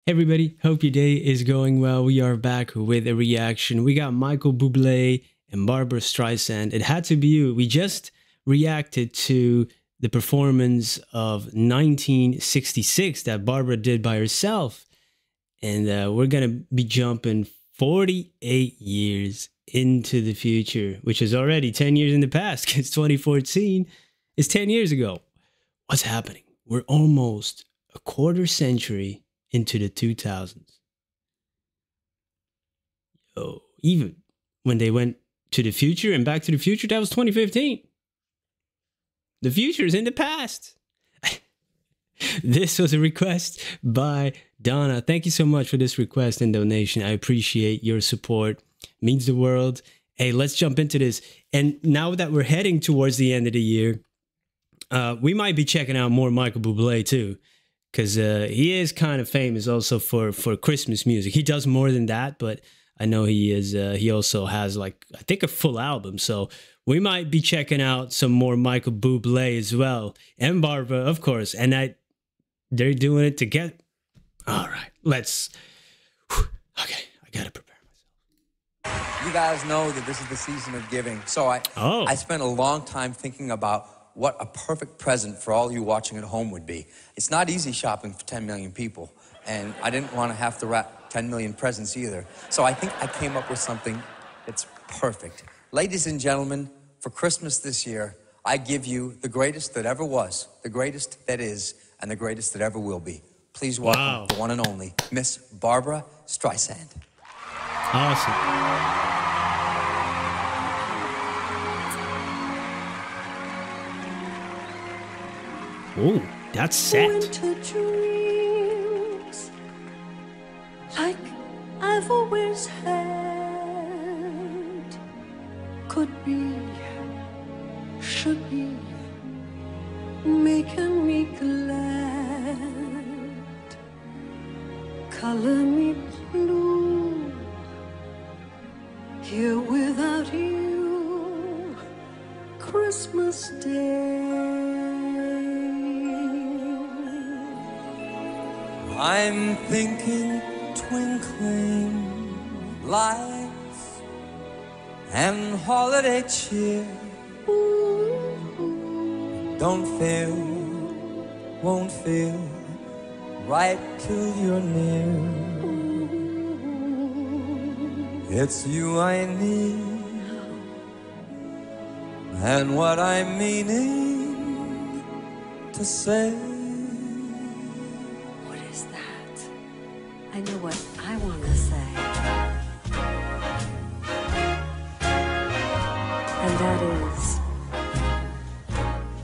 Hey everybody, hope your day is going well. We are back with a reaction. We got Michael Buble and Barbra Streisand. It had to be you. We just reacted to the performance of 1966 that Barbra did by herself. And we're going to be jumping 48 years into the future, which is already 10 years in the past. It's 2014. It's 10 years ago. What's happening? We're almost a quarter century into the 2000s. Yo, even when they went to the future and back to the future, that was 2015. The future is in the past. This was a request by Donna. Thank you so much for this request and donation. I appreciate your support. It means the world. Hey, let's jump into this. And now that we're heading towards the end of the year, we might be checking out more Michael Buble too, because he is kind of famous also for Christmas music. He does more than that, but I know he is. He also has, like, I think, a full album. So we might be checking out some more Michael Buble as well, and Barbra, of course. And they're doing it together. All right, let's. Okay, I gotta prepare myself. You guys know that this is the season of giving, so I spent a long time thinking about what a perfect present for all you watching at home would be. It's not easy shopping for 10 million people, and I didn't want to have to wrap 10 million presents either. So I think I came up with something that's perfect. Ladies and gentlemen, for Christmas this year, I give you the greatest that ever was, the greatest that is, and the greatest that ever will be. Please welcome the one and only Miss Barbra Streisand. Awesome. Oh, that's set. Winter dreams, like I've always had, could be, should be, making me glad. Color me blue, here without you, Christmas Day. I'm thinking twinkling lights and holiday cheer. Don't feel, won't feel right till you're near. It's you I need, and what I'm meaning to say. I know what I want to say, and that is,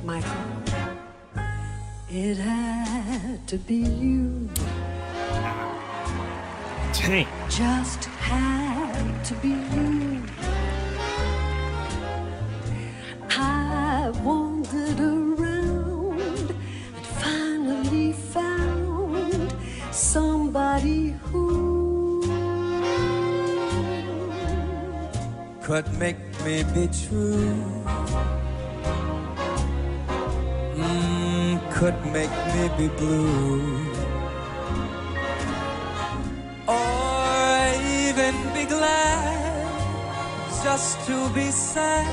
Michael, it had to be you. Dang. Just had to be you. I wandered around and finally found somebody who could make me be true, could make me be blue, or even be glad just to be sad,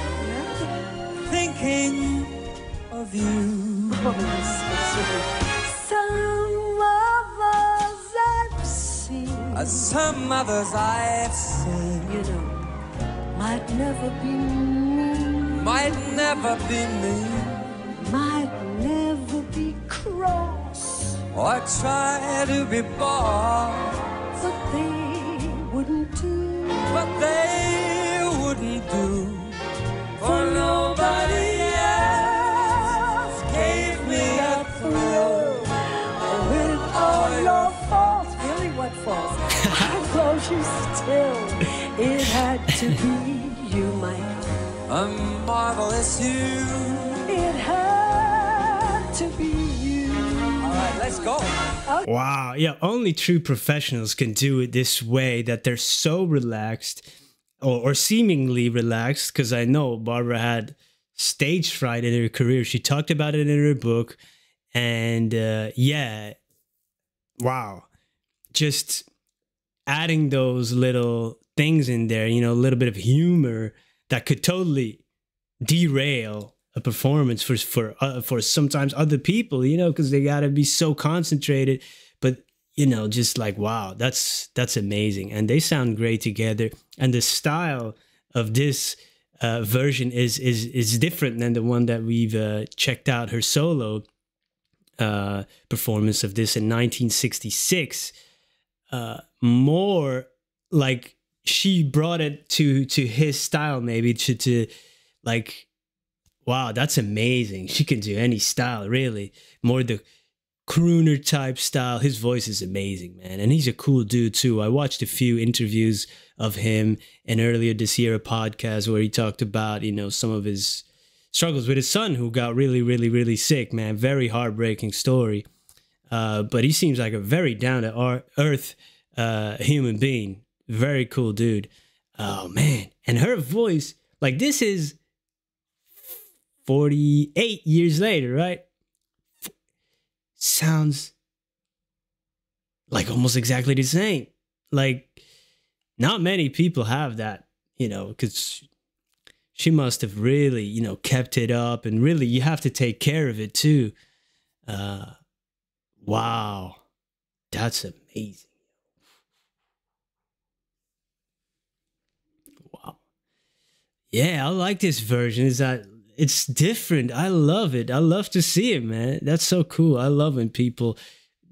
thinking of you. Some others I've seen, you know, might never be me, might never be me, might never be cross, or try to be boss, but they wouldn't do, for nobody else gave me a thrill. With all your faults, really what faults? I love you still. It had to be you, Michael. A marvelous you. It had to be you. All right, let's go. Okay. Wow. Yeah, only true professionals can do it this way, that they're so relaxed or seemingly relaxed, because I know Barbra had stage fright in her career. She talked about it in her book. And yeah, wow. just adding those little things in there, you know, a little bit of humor that could totally derail a performance for sometimes other people, you know, because they got to be so concentrated. But, you know, just like, wow, that's amazing. And they sound great together. And the style of this version is different than the one that we've checked out, her solo performance of this in 1966. More like she brought it to his style, maybe to like, wow, that's amazing. She can do any style, really. More the crooner type style. His voice is amazing, man. And he's a cool dude too. I watched a few interviews of him, and earlier this year a podcast where he talked about, you know, some of his struggles with his son who got really sick, man. Very heartbreaking story. But he seems like a very down to earth human being. Very cool dude. Oh man. And her voice, like, this is 48 years later, right? Sounds like almost exactly the same. Like, not many people have that, you know, because she must have really, you know, kept it up, and really you have to take care of it too. Wow. That's amazing. Wow. Yeah, I like this version. It's different. I love it. I love to see it, man. That's so cool. I love when people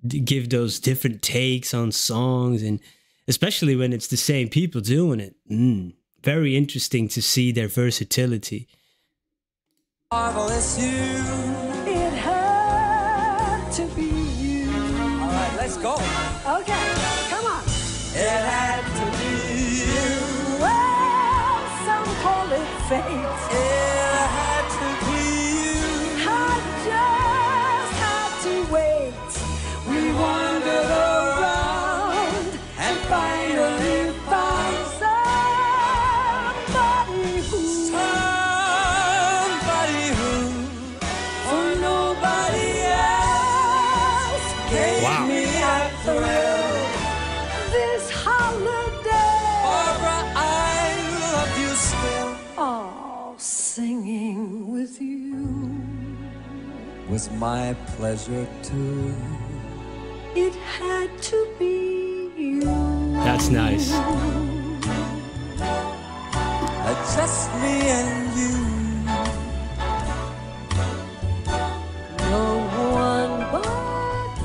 give those different takes on songs, and especially when it's the same people doing it. Very interesting to see their versatility. Marvelous you. It had to be you. All right, let's go. Okay, come on. It had to be you. Well, some call it fate. It had to be you. I just had to wait. We wandered around and finally found somebody who for nobody else gave me a thrill this holiday. Barbra, I love you still. Oh, singing with you Was my pleasure too. it had to be you. That's nice. Just me and you. No one but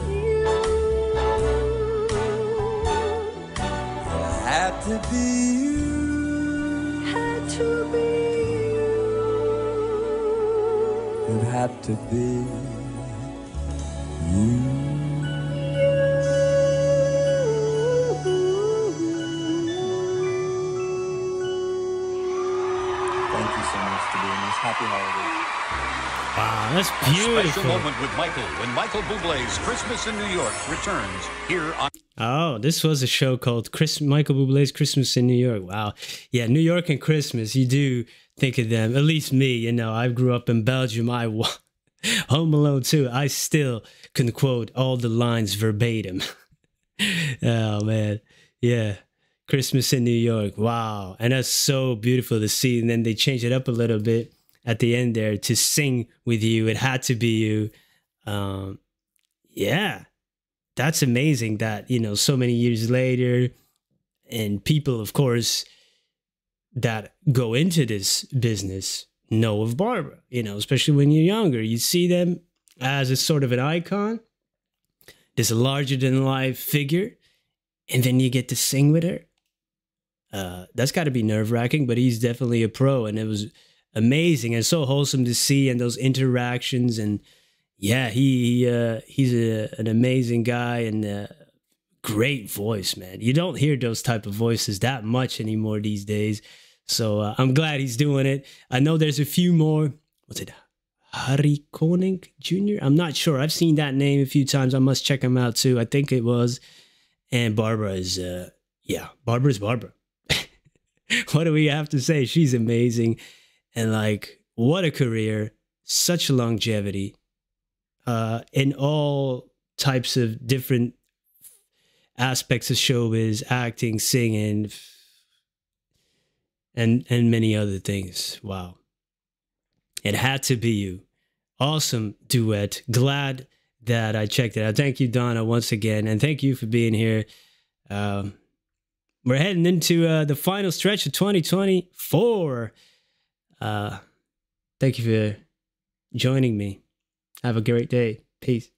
you. It had to be you. Had to be you. It had to be you. Thank you so much for doing this. Happy holidays. Wow, that's A special beautiful. moment with Michael when Michael Bublé's Christmas in New York returns here on... Oh, this was a show called Michael Bublé's Christmas in New York. Wow. Yeah, New York and Christmas, you do think of them. At least me, you know, I grew up in Belgium. Home Alone too. I still can quote all the lines verbatim. Oh, man. Yeah. Christmas in New York. Wow. And that's so beautiful to see. And then they changed it up a little bit at the end there to sing with you. It had to be you. Yeah. That's amazing that, you know, so many years later, and people, of course, that go into this business know of Barbra, you know, especially when you're younger. You see them as a sort of an icon, this larger than life figure, and then you get to sing with her. That's got to be nerve-wracking, but he's definitely a pro, and it was amazing and so wholesome to see, and those interactions. And yeah, he's an amazing guy, and great voice, man. You don't hear those type of voices that much anymore these days. So I'm glad he's doing it. I know there's a few more. What's it? Harry Koning Jr.? I'm not sure. I've seen that name a few times. I must check him out too. I think it was. And Barbra is, Barbra's Barbra. What do we have to say? She's amazing. And like, what a career. Such longevity. In all types of different aspects of showbiz, acting, singing, and many other things. Wow. It Had to Be You. Awesome duet. Glad that I checked it out. Thank you, Donna, once again. And thank you for being here. We're heading into the final stretch of 2024. Thank you for joining me. Have a great day. Peace.